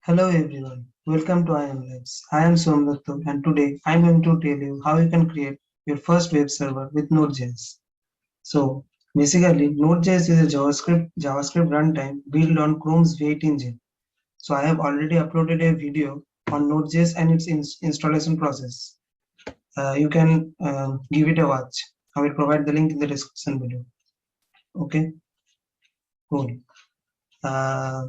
Hello everyone, welcome to IM Labs. I am Somdattu and today I am going to tell you how you can create your first web server with Node.js. So basically Node.js is a JavaScript runtime built on Chrome's V8 engine. So I have already uploaded a video on Node.js and its installation process. You can give it a watch. I will provide the link in the description below. Okay, cool. Uh,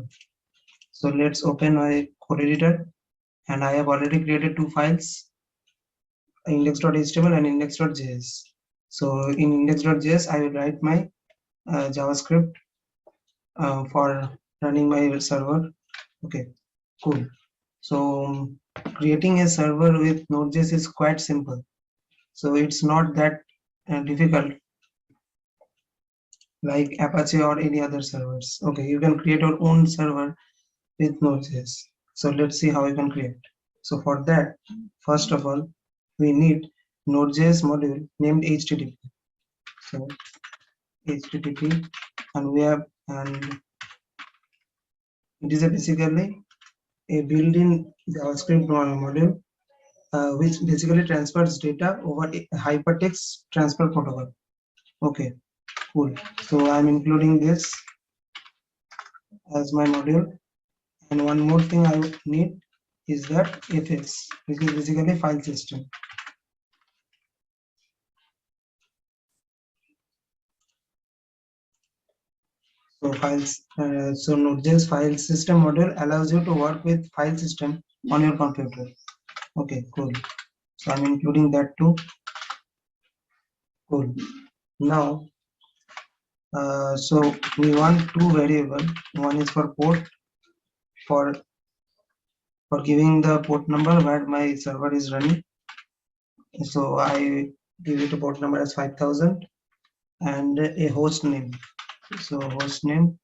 so let's open my code editor. And I have already created two files, index.html and index.js. So in index.js, I will write my JavaScript for running my server. Okay, cool. So creating a server with Node.js is quite simple. So it's not that difficult like Apache or any other servers. Okay, you can create your own server with Node.js. So let's see how you can create. So for that, first of all, we need Node.js module named HTTP. So HTTP, and it is basically a built-in JavaScript module which basically transfers data over a hypertext transfer protocol. Okay, cool. So I'm including this as my module. And one more thing I need is that FS, which is basically file system. So Node.js file system module allows you to work with file system on your computer. Okay, cool. So I'm including that too. Cool. Now, so we want two variables. One is for port, for giving the port number where my server is running. So I give it a port number as 5000 and a host name. So host name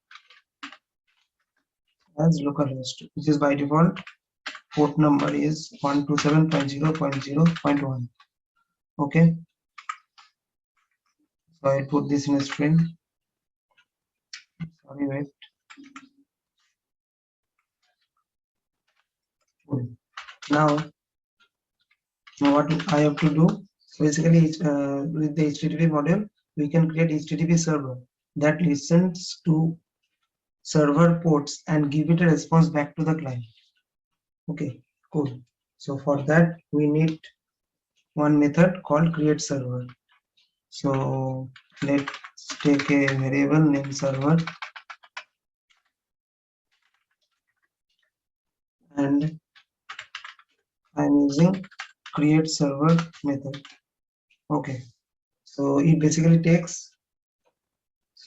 as localhost, which is by default port number is 127.0.0.1. Okay, so I put this in a string. Sorry, wait. Cool. Now what I have to do, so basically with the HTTP module we can create HTTP server that listens to server ports and give it a response back to the client. Okay, cool. So for that we need one method called create server. So let's take a variable named server and I'm using create server method. Okay, so it basically takes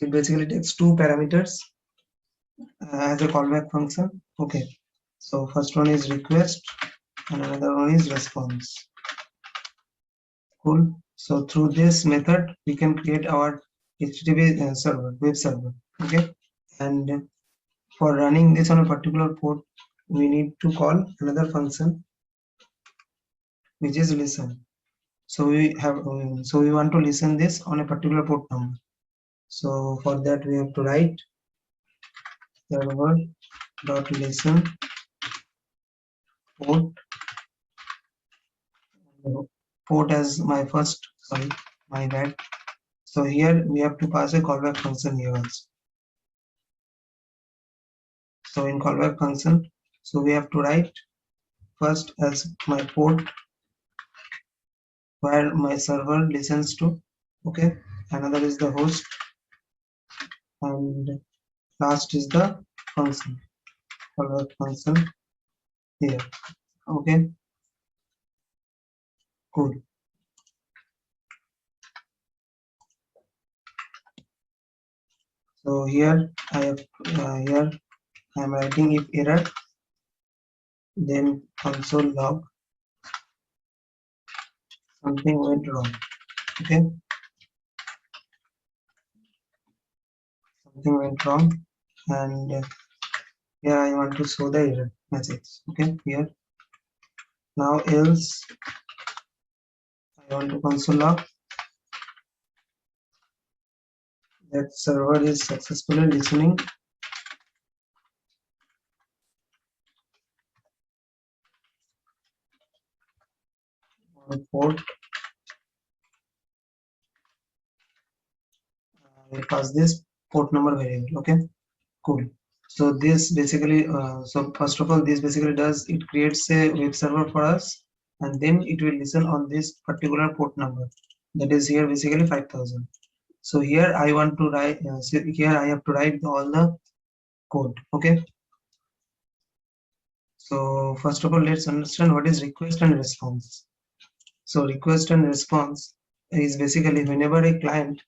two parameters as a callback function. Okay, so first one is request and another one is response. Cool. So through this method we can create our HTTP server, web server. Okay, and for running this on a particular port we need to call another function which is listen. So we want to listen this on a particular port number. So for that we have to write server dot listen port as my first, sorry, my bad. So here we have to pass a callback function here also. So in callback function, so we have to write first as my port where my server listens to. Okay, another is the host, and last is the function, callback function here. Okay, cool. So here I have here I am writing if error, then console log something went wrong. Okay, something went wrong, and here I want to show the error message. Okay, here now else I want to console log that server is successfully listening on port. We pass this port number variable. Okay, cool. So this basically, so first of all, this basically does, it creates a web server for us, and then it will listen on this particular port number, that is here basically 5000. So here I want to write, so here I have to write all the code. Okay. So first of all, let's understand what is request and response. So request and response is basically whenever a client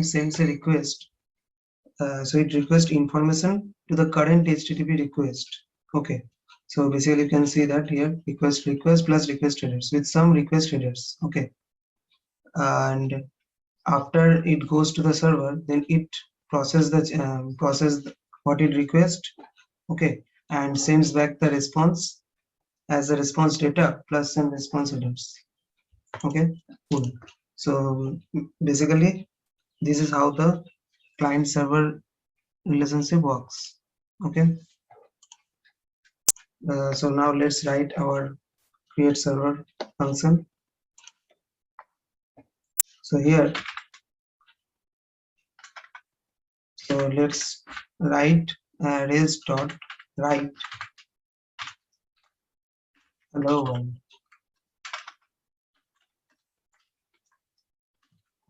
sends a request, so it requests information to the current HTTP request. Okay, so basically you can see that here request plus request headers with some request headers. Okay, and after it goes to the server, then it process what it requests. Okay, and sends back the response as a response data plus some response headers. Okay, cool. So basically this is how the client server relationship works. Okay, so now let's write our create server function. So here, so let's write res dot write hello world.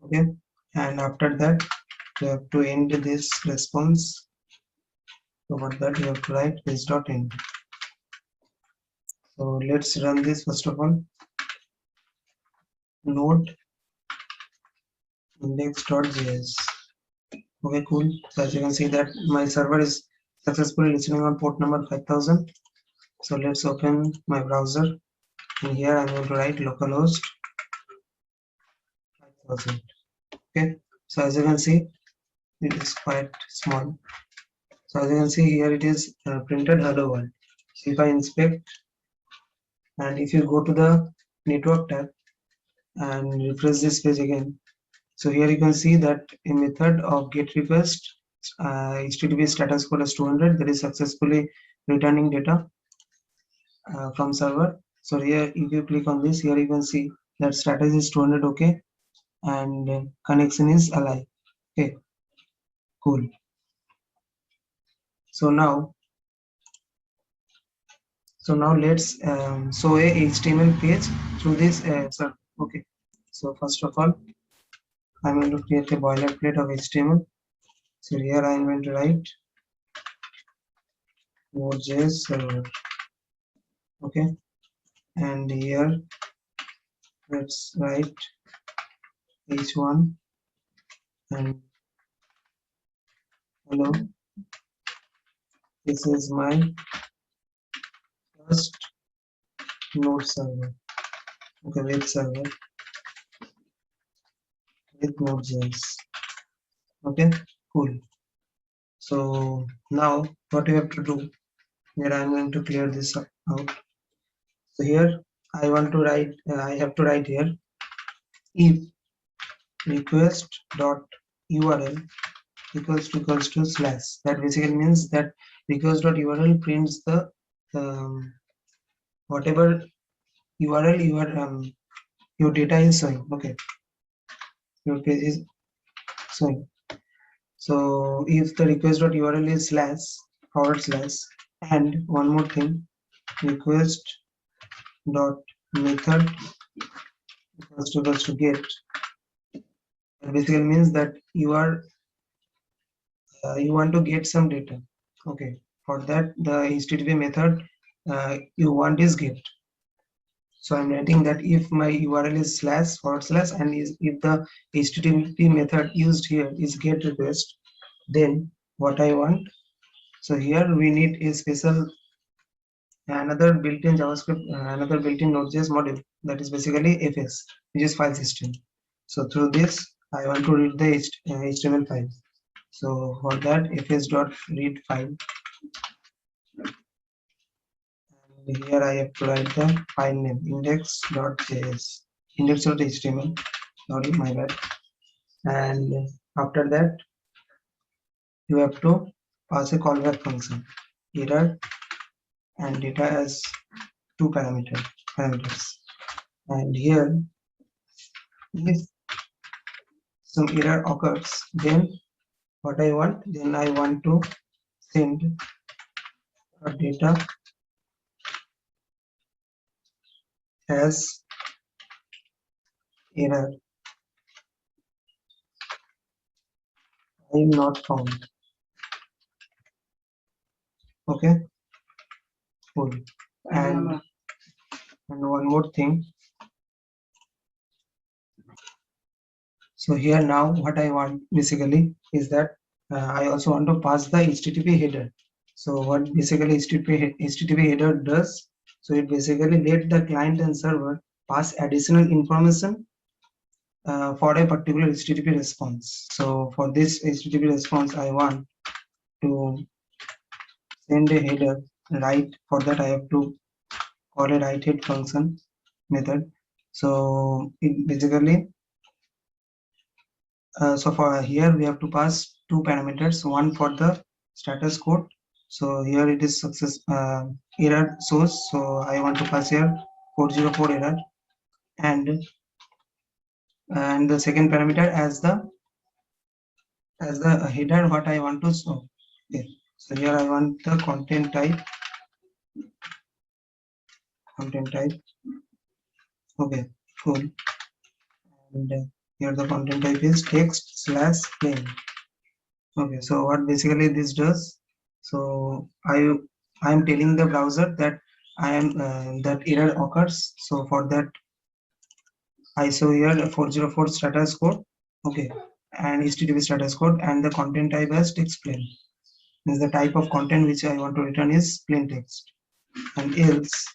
Okay, and after that you have to end this response. So for that you have to write res dot end. So let's run this first of all. Node index.js. Okay, cool. So as you can see that my server is successfully listening on port number 5000. So let's open my browser, and here I'm going to write localhost 5000. Okay, so as you can see it is quite small. So as you can see here it is printed hello world. So if I inspect, and if you go to the network tab and refresh this page again, so here you can see that a method of get request HTTP status code as 200, that is successfully returning data from server. So here if you click on this, here you can see that status is 200. Okay, and connection is alive. Okay, cool. So now let's show a HTML page through this server. Okay, so first of all I'm going to create a boilerplate of HTML. So here I'm going to write Node.js server. Okay, and here let's write h1 and hello, this is my first node server. Okay, web server with Node.js. Okay, cool. So now what you have to do, here I'm going to clear this out. So here I want to write, I have to write here if request dot URL equals to slash. That basically means that request dot URL prints the whatever URL your data is showing. Okay, your page is showing. So if the request dot URL is slash / and one more thing, request dot method equals to get, that basically means that you want to get some data. Okay, for that the HTTP method you want is get. So I'm writing that if my URL is / and if the HTTP method used here is get request, then what I want. So here we need a special another built-in JavaScript, another built-in Node.js module, that is basically FS, which is file system. So through this I want to read the HTML file. So for that fs.read file, and here I have to write the file name index.js, index.html, sorry, my bad. And after that you have to pass a callback function, error and data as 2 parameters. parameters. And here, if some error occurs, then what I want, then I want to send a data as error file not found. Okay, cool. And one more thing. So here now what I want basically is that I also want to pass the HTTP header. So what basically HTTP header does, so it basically let the client and server pass additional information for a particular HTTP response. So for this HTTP response, I want to send a header, right? For that I have to call a write head function method. So it basically so for here we have to pass two parameters, one for the status code. So here it is success error source, so I want to pass here 404 error, and the second parameter as the header what I want to show. Okay, so here I want the content type. Okay, cool. And here the content type is text/plain. Okay, so what basically this does, so I am telling the browser that I am that error occurs. So for that I show here the 404 status code, okay, and HTTP status code, and the content type as text plain. Means the type of content which I want to return is plain text, and else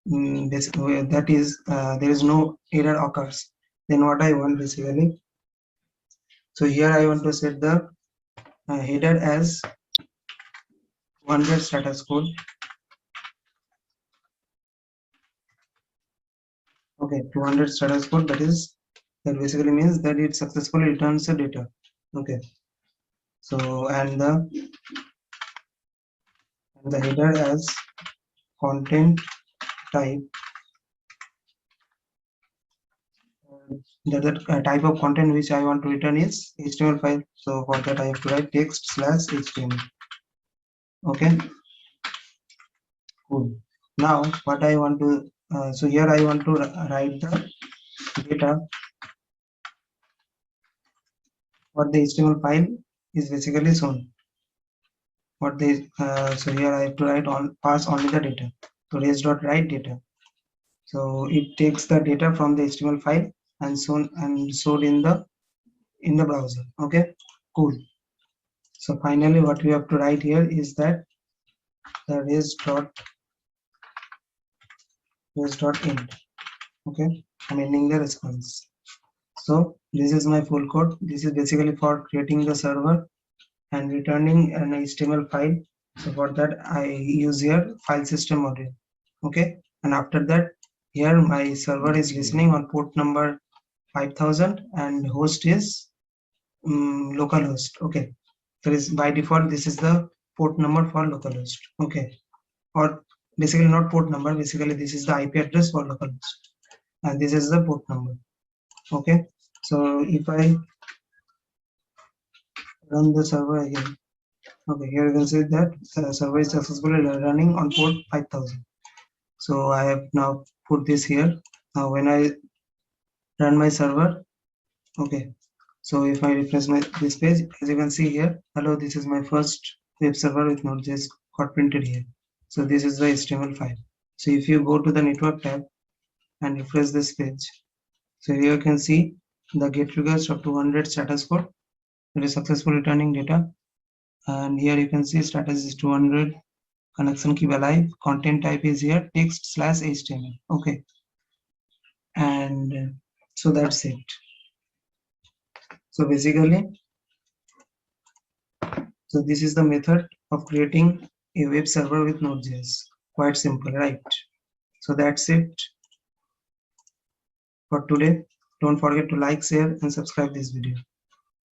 that is there is no error occurs. Then what I want basically, so here I want to set the header as 100 status code. Okay, 200 status code, that basically means that it successfully returns the data. Okay, so and the header as content type, the type of content which I want to return is HTML file. So for that I have to write text/HTML. Okay, cool. Now what I want to so here I want to write the data. What the HTML file is basically shown. What the so here I have to write on pass only the data. So res.write data. So it takes the data from the HTML file and stored in the browser. Okay, cool. So finally what we have to write here is that the res.end. Okay, I'm ending the response. So this is my full code. This is basically for creating the server and returning an HTML file. So for that I use here file system module. Okay, and after that here my server is listening on port number 5000 and host is localhost. Okay, so is by default this is the port number for localhost. Okay, or basically not port number, basically this is the IP address for localhost and this is the port number. Okay, so if I run the server again, okay, here you can see that the server is successfully running on port 5000. So I have now put this here. Now when I run my server, okay, so if I refresh this page, as you can see here, hello, this is my first web server with Node.js got printed here. So this is the HTML file. So if you go to the network tab and refresh this page, so here you can see the get request of 200 status code. It is successfully returning data, and here you can see status is 200, connection keep alive, content type is here text/HTML. Okay, and so that's it. So basically, so this is the method of creating a web server with Node.js. Quite simple, right? So that's it for today. Don't forget to like, share, and subscribe this video.